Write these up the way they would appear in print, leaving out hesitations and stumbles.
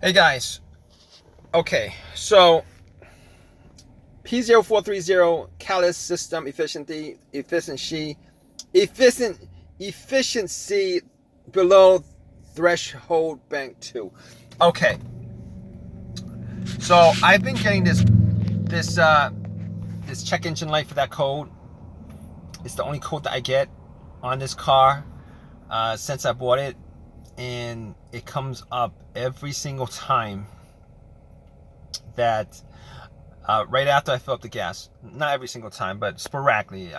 Hey guys, okay, so p0420 catalyst system efficiency below threshold bank 2. Okay, so I've been getting this check engine light for that code. It's the only code that I get on this car since I bought it, and it comes up every single time that right after I fill up the gas. Not every single time, but sporadically.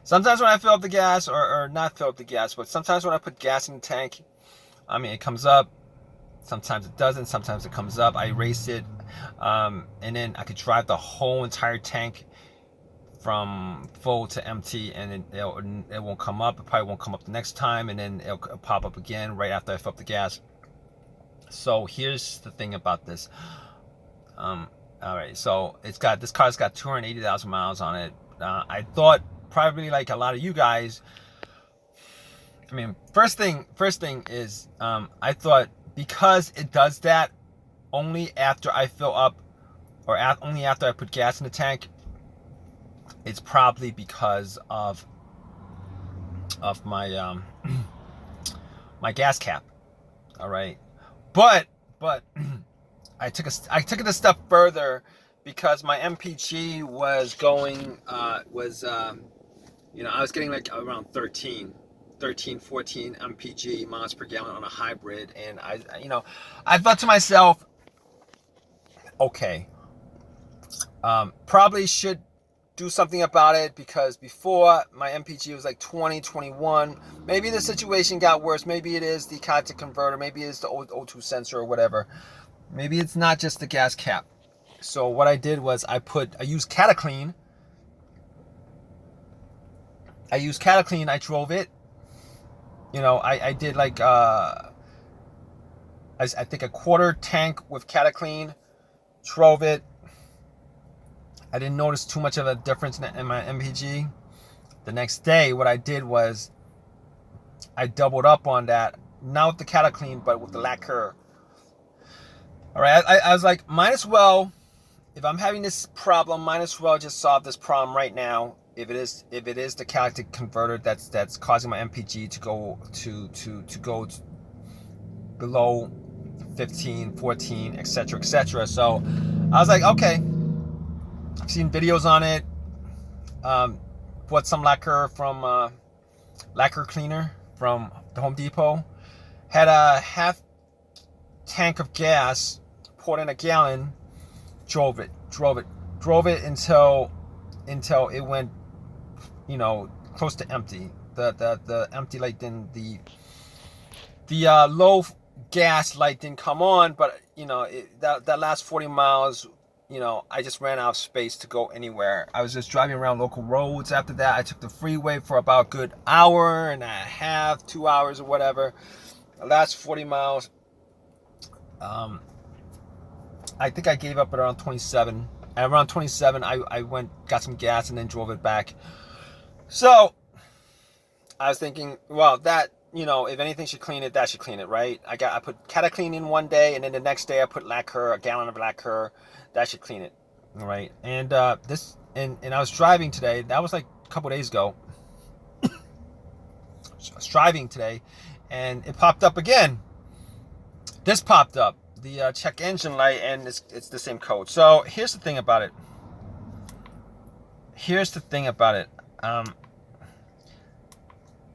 Sometimes when I fill up the gas, or not fill up the gas, but sometimes when I put gas in the tank, it comes up. Sometimes it doesn't. Sometimes it comes up. I erase it, and then I could drive the whole entire tank from full to empty, and it won't come up. It probably won't come up the next time, and then it'll pop up again right after I fill up the gas. So here's the thing about this. All right, so this car's got 280,000 miles on it. I thought probably like a lot of you guys. First thing is, I thought because it does that only after I fill up, or only after I put gas in the tank, it's probably because of my my gas cap. All right, but I took it a step further because my MPG was going I was getting like around 13 14 MPG miles per gallon on a hybrid, and I thought to myself, okay, probably should do something about it, because before my MPG was like 20, 21. Maybe the situation got worse. Maybe it is the catalytic converter. Maybe it's the O2 sensor or whatever. Maybe it's not just the gas cap. So what I did was I used Cataclean. I drove it. I did like I think a quarter tank with Cataclean. Drove it. I didn't notice too much of a difference in my MPG. The next day, what I did was I doubled up on that, not with the Cataclean, but with the Lacquer. All right, I was like, might as well, if I'm having this problem, might as well just solve this problem right now. If it is the catalytic converter that's causing my MPG to go to below 15, 14, etc., etc. So I was like, okay, I've seen videos on it. Bought some lacquer from Lacquer Cleaner from the Home Depot. Had a half tank of gas, poured in a gallon, drove it until it went, close to empty. The empty light didn't, the low gas light didn't come on, but that last 40 miles, I just ran out of space to go anywhere. I was just driving around local roads. After that, I took the freeway for about a good hour and a half, 2 hours or whatever. The last 40 miles, I think I gave up at around 27. At around 27, I got some gas and then drove it back. So I was thinking, well, that, if anything should clean it, that should clean it, right? I put Cataclean in one day, and then the next day I put Lacquer, a gallon of Lacquer. That should clean it, all right? And I was driving today. That was like a couple days ago. I was driving today, and it popped up again. This popped up, the check engine light, and it's the same code. So here's the thing about it. I'm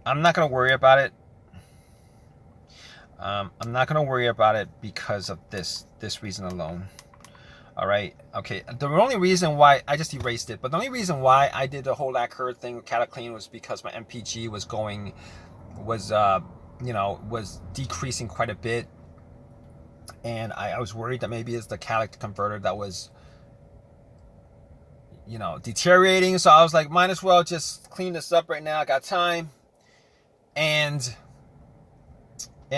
not gonna worry about it. I'm not gonna worry about it because of this reason alone. All right, okay. The only reason why I just erased it, but the only reason why I did the whole Lacquer thing with Cataclean was because my MPG was decreasing quite a bit, and I was worried that maybe it's the catalytic converter that was deteriorating. So I was like, might as well just clean this up right now. I got time. And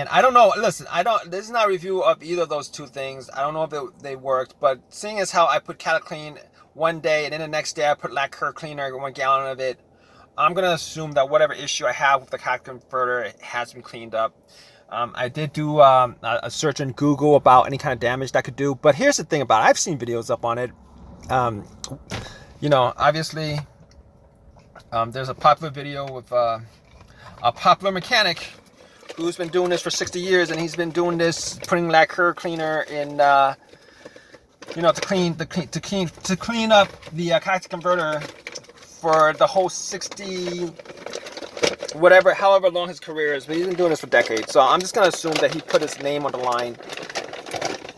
I don't know. Listen, this is not a review of either of those two things. I don't know if they worked, but seeing as how I put Cataclean one day and then the next day I put Lacquer Cleaner, 1 gallon of it, I'm gonna assume that whatever issue I have with the catalytic converter has been cleaned up. I did do a search on Google about any kind of damage that could do. But here's the thing about it. I've seen videos up on it. You know, obviously, there's a popular video with a popular mechanic who's been doing this for 60 years, and he's been doing this, putting lacquer cleaner in, you know, to clean up the catalytic converter for the whole 60, whatever, however long his career is. But he's been doing this for decades, so I'm just gonna assume that he put his name on the line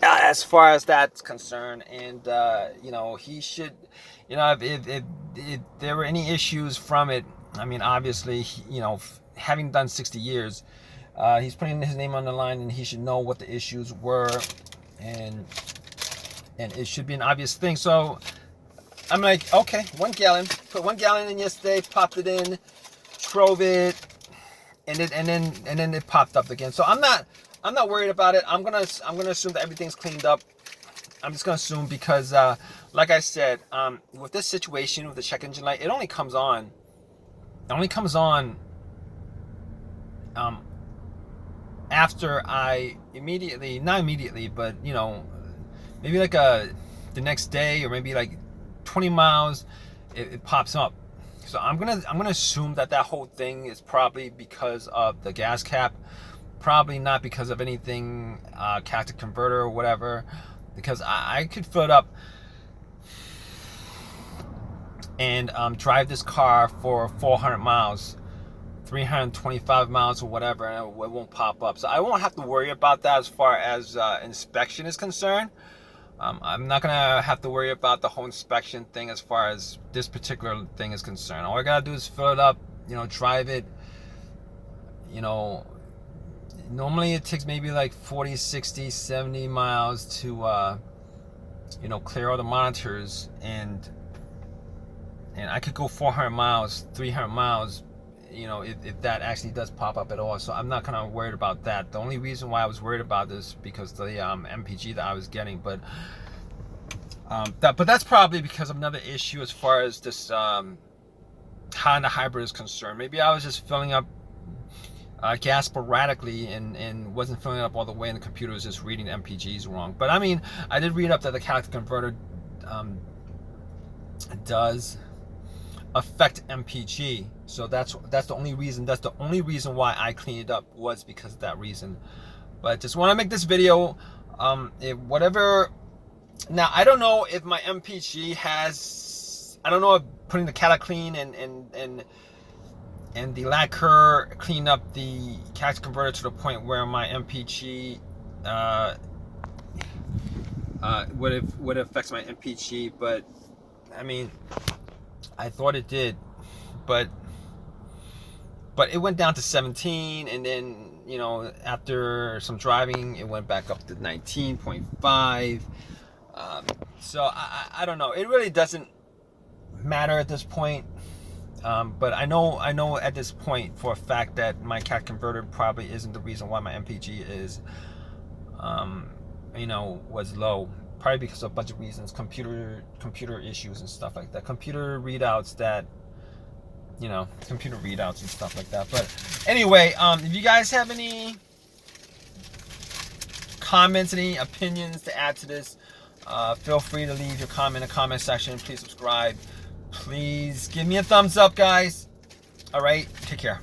as far as that's concerned. And you know, he should, you know, if there were any issues from it, I mean, obviously, you know, having done 60 years, he's putting his name on the line, and he should know what the issues were, and it should be an obvious thing. So I'm like, okay, 1 gallon, put 1 gallon in yesterday, popped it in, drove it, and then it popped up again. So I'm not worried about it. I'm gonna assume that everything's cleaned up. I'm just gonna assume, because like I said, with this situation with the check engine light, it only comes on after I immediately, not immediately, but you know, maybe like the next day, or maybe like 20 miles, it pops up. So I'm gonna assume that whole thing is probably because of the gas cap, probably not because of anything catalytic converter or whatever, because I could fill it up and drive this car for 400 miles, 325 miles or whatever, and it won't pop up. So I won't have to worry about that as far as inspection is concerned. I'm not gonna have to worry about the whole inspection thing as far as this particular thing is concerned. All I gotta do is fill it up, you know, drive it. You know, normally it takes maybe like 40, 60, 70 miles to you know, clear all the monitors, and I could go 400 miles, 300 miles, you know, if that actually does pop up at all. So I'm not kind of worried about that. The only reason why I was worried about this because the MPG that I was getting, but that's probably because of another issue as far as this Honda hybrid is concerned. Maybe I was just filling up gas sporadically and wasn't filling it up all the way, and the computer was just reading the MPGs wrong. But I mean, I did read up that the catalytic converter does affect MPG, so that's the only reason. That's the only reason why I cleaned it up, was because of that reason. But just want to make this video. If whatever. Now I don't know if my MPG has. I don't know if putting the Cataclean and the lacquer clean up the catalytic converter to the point where my MPG what affects my MPG. But I mean, I thought it did, but it went down to 17, and then, you know, after some driving, it went back up to 19.5. So I don't know. It really doesn't matter at this point. But I know at this point for a fact that my cat converter probably isn't the reason why my MPG is, you know, was low. Probably because of a bunch of reasons, computer issues and stuff like that, computer readouts and stuff like that. But anyway, if you guys have any comments, any opinions to add to this, feel free to leave your comment in the comment section. Please subscribe. Please give me a thumbs up, guys. All right, take care.